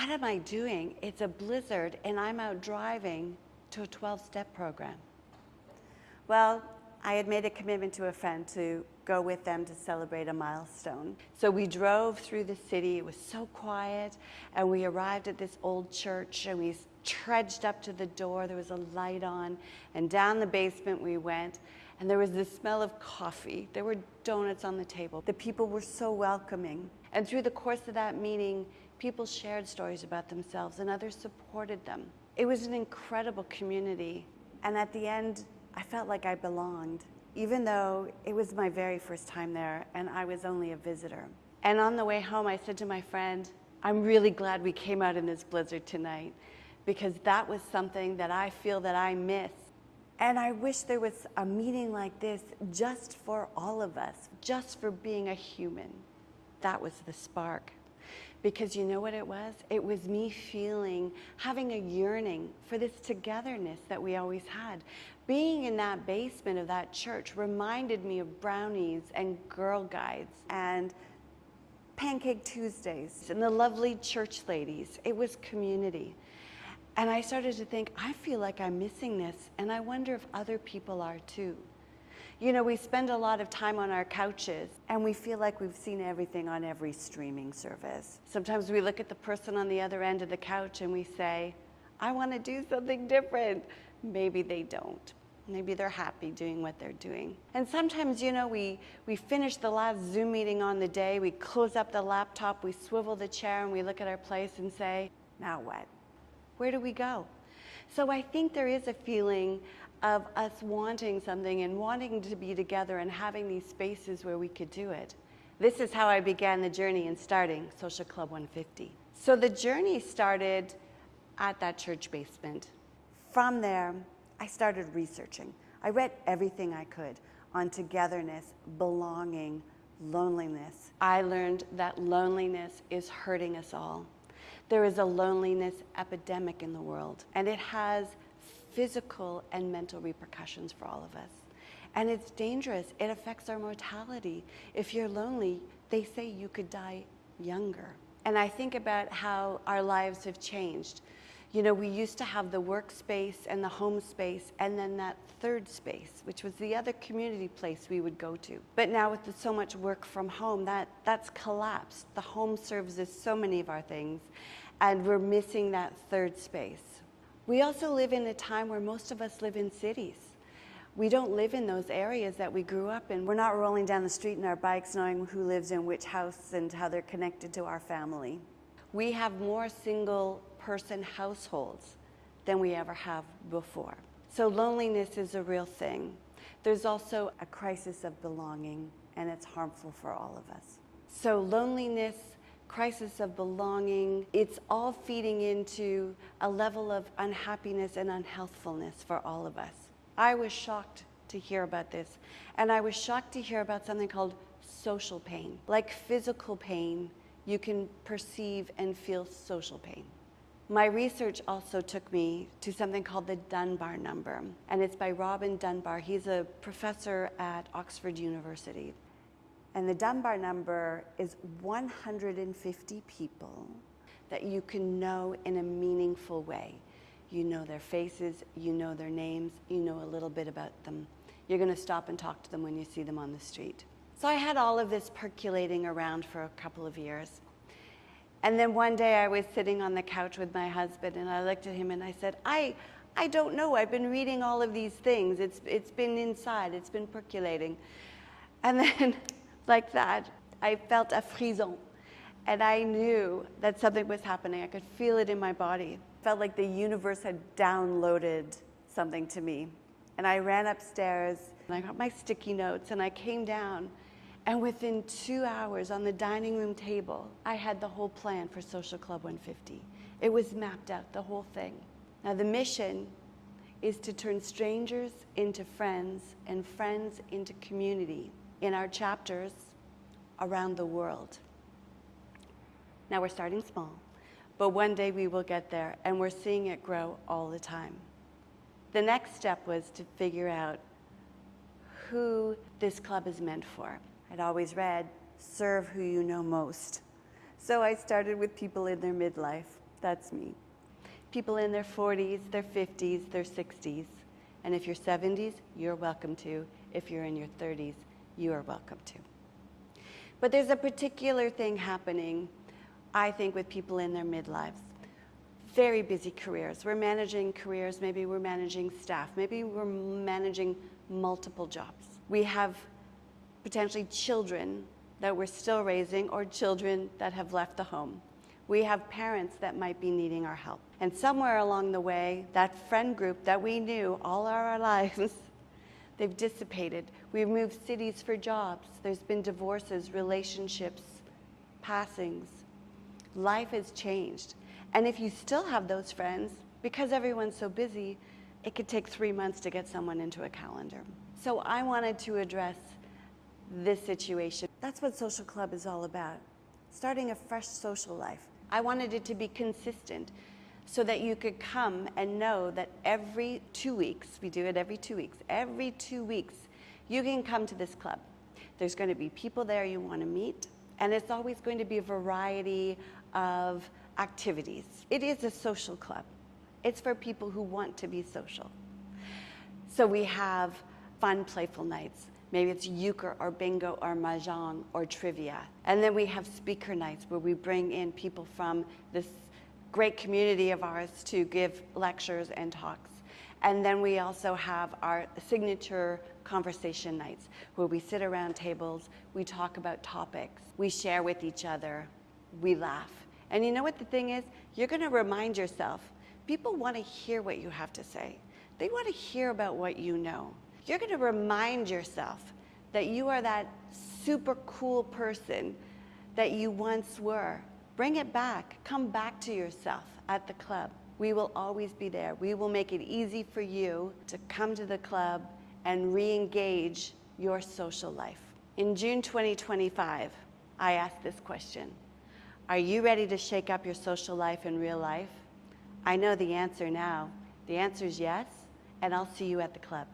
what am I doing? It's a blizzard and I'm out driving to a 12-step program. Well, I had made a commitment to a friend to go with them to celebrate a milestone. So we drove through the city. It was so quiet, and we arrived at this old church, and we trudged up to the door. There was a light on, and down the basement we went, and there was the smell of coffee. There were donuts on the table. The people were so welcoming. And through the course of that meeting, people shared stories about themselves, and others supported them. It was an incredible community, and at the end, I felt like I belonged, even though it was my very first time there and I was only a visitor. And on the way home, I said to my friend, I'm really glad we came out in this blizzard tonight, because that was something that I feel that I miss. And I wish there was a meeting like this just for all of us, just for being a human. That was the spark. Because you know what it was? It was me having a yearning for this togetherness that we always had. Being in that basement of that church reminded me of brownies and Girl Guides and Pancake Tuesdays and the lovely church ladies. It was community. And I started to think, I feel like I'm missing this, and I wonder if other people are too. You know, we spend a lot of time on our couches, and we feel like we've seen everything on every streaming service. Sometimes we look at the person on the other end of the couch and we say, I want to do something different. Maybe they don't. Maybe they're happy doing what they're doing. And sometimes, you know, we finish the last Zoom meeting on the day, we close up the laptop, we swivel the chair, and we look at our place and say, now what? Where do we go? So I think there is a feeling of us wanting something and wanting to be together and having these spaces where we could do it. This is how I began the journey in starting Social Club 150. So the journey started at that church basement. From there, I started researching. I read everything I could on togetherness, belonging, loneliness. I learned that loneliness is hurting us all. There is a loneliness epidemic in the world, and it has physical and mental repercussions for all of us. And it's dangerous. It affects our mortality. If you're lonely, they say you could die younger. And I think about how our lives have changed. You know, we used to have the workspace and the home space, and then that third space, which was the other community place we would go to. But now with so much work from home, that's collapsed. The home serves as so many of our things, and we're missing that third space. We also live in a time where most of us live in cities. We don't live in those areas that we grew up in. We're not rolling down the street in our bikes knowing who lives in which house and how they're connected to our family. We have more single-person households than we ever have before. So loneliness is a real thing. There's also a crisis of belonging, and it's harmful for all of us. So loneliness, crisis of belonging, it's all feeding into a level of unhappiness and unhealthfulness for all of us. I was shocked to hear about this, and I was shocked to hear about something called social pain. Like physical pain, you can perceive and feel social pain. My research also took me to something called the Dunbar number, and it's by Robin Dunbar. He's a professor at Oxford University. And the Dunbar number is 150 people that you can know in a meaningful way. You know their faces, you know their names, you know a little bit about them. You're going to stop and talk to them when you see them on the street. So I had all of this percolating around for a couple of years. And then one day I was sitting on the couch with my husband, and I looked at him and I said, I don't know. I've been reading all of these things. It's been inside. It's been percolating. And then, like that, I felt a frisson. And I knew that something was happening. I could feel it in my body. It felt like the universe had downloaded something to me. And I ran upstairs, and I got my sticky notes, and I came down. And within 2 hours on the dining room table, I had the whole plan for Social Club 150. It was mapped out, the whole thing. Now the mission is to turn strangers into friends and friends into community in our chapters around the world. Now we're starting small, but one day we will get there, and we're seeing it grow all the time. The next step was to figure out who this club is meant for. I'd always read, serve who you know most. So I started with people in their midlife. That's me. People in their 40s, their 50s, their 60s. And if you're 70s, you're welcome to. If you're in your 30s, you are welcome to. But there's a particular thing happening, I think, with people in their midlives. Very busy careers. We're managing careers, maybe we're managing staff, maybe we're managing multiple jobs. We have potentially children that we're still raising or children that have left the home. We have parents that might be needing our help. And somewhere along the way, that friend group that we knew all our lives, they've dissipated. We've moved cities for jobs. There's been divorces, relationships, passings. Life has changed. And if you still have those friends, because everyone's so busy, it could take 3 months to get someone into a calendar. So I wanted to address this situation. That's what Social Club is all about, starting a fresh social life. I wanted it to be consistent so that you could come and know that every 2 weeks, we do it every 2 weeks, every 2 weeks, you can come to this club. There's going to be people there you want to meet, and it's always going to be a variety of activities. It is a social club. It's for people who want to be social. So we have fun, playful nights. Maybe it's euchre or bingo or mahjong or trivia. And then we have speaker nights where we bring in people from this great community of ours to give lectures and talks. And then we also have our signature conversation nights where we sit around tables, we talk about topics, we share with each other, we laugh. And you know what the thing is? You're going to remind yourself, people want to hear what you have to say. They want to hear about what you know. You're going to remind yourself that you are that super cool person that you once were. Bring it back. Come back to yourself at the club. We will always be there. We will make it easy for you to come to the club and re-engage your social life. In June 2025, I asked this question. Are you ready to shake up your social life in real life? I know the answer now. The answer is yes, and I'll see you at the club.